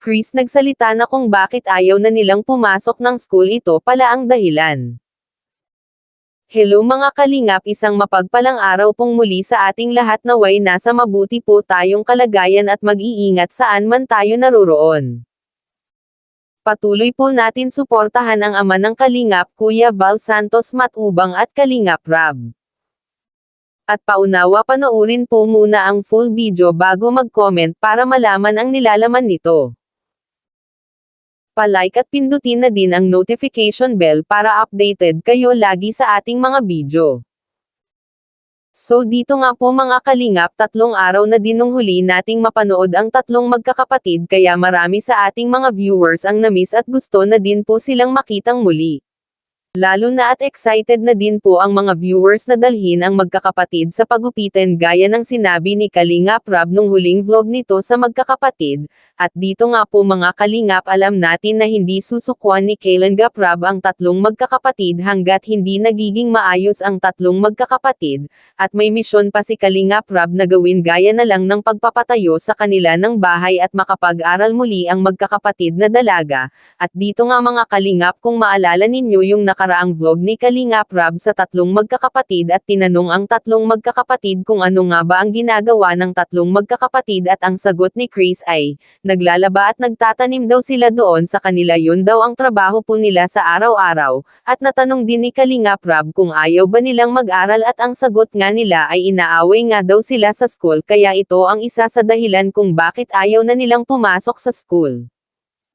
Chris nagsalita na kung bakit ayaw na nilang pumasok ng school, ito pala ang dahilan. Hello mga kalingap, isang mapagpalang araw pong muli sa ating lahat, naway nasa mabuti po tayong kalagayan at mag-iingat saan man tayo naroroon. Patuloy po natin suportahan ang ama ng Kalingap, Kuya Val Santos Matubang at Kalingap Rab. At paunawa, panoorin po muna ang full video bago mag-comment para malaman ang nilalaman nito. Pa-like at pindutin na din ang notification bell para updated kayo lagi sa ating mga video. So dito nga po mga kalingap, 3 araw na din nung huli nating mapanood ang tatlong magkakapatid, kaya marami sa ating mga viewers ang namiss at gusto na din po silang makitang muli. Lalo na at excited na din po ang mga viewers na dalhin ang magkakapatid sa pagupitan gaya ng sinabi ni Kalingap Rab nung huling vlog nito sa magkakapatid. At dito nga po mga kalingap, alam natin na hindi susukwan ni Kalingap Rab ang tatlong magkakapatid hanggat hindi nagiging maayos ang tatlong magkakapatid, at may misyon pa si Kalingap Rab na gawin gaya na lang ng pagpapatayo sa kanila ng bahay at makapag-aral muli ang magkakapatid na dalaga. At dito nga mga kalingap, kung maalala ninyo yung nakaraang vlog ni Kalingap Rab sa tatlong magkakapatid at tinanong ang tatlong magkakapatid kung ano nga ba ang ginagawa ng tatlong magkakapatid, at ang sagot ni Chris ay, naglalaba at nagtatanim daw sila doon sa kanila, yun daw ang trabaho po nila sa araw-araw. At natanong din ni Kalingap Rab kung ayaw ba nilang mag-aral, at ang sagot nga nila ay inaaway nga daw sila sa school, kaya ito ang isa sa dahilan kung bakit ayaw na nilang pumasok sa school.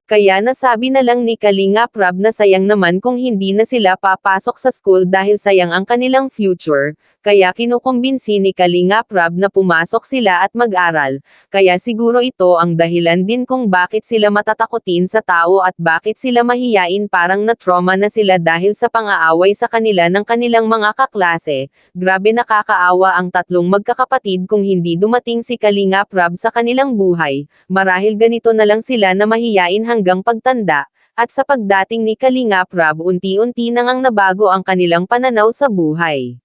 Kaya nasabi na lang ni Kalingap Rab na sayang naman kung hindi na sila papasok sa school dahil sayang ang kanilang future, kaya kinukumbinsi ni Kalingap Rab na pumasok sila at mag-aral. Kaya siguro ito ang dahilan din kung bakit sila matatakutin sa tao at bakit sila mahiyain, parang na-trauma na sila dahil sa pang-aaway sa kanila ng kanilang mga kaklase. Grabe, nakakaawa ang tatlong magkakapatid kung hindi dumating si Kalingap Rab sa kanilang buhay. Marahil ganito na lang sila na mahiyain hanggang pagtanda, at sa pagdating ni Kalingap Rab unti-unti nang nabago ang kanilang pananaw sa buhay.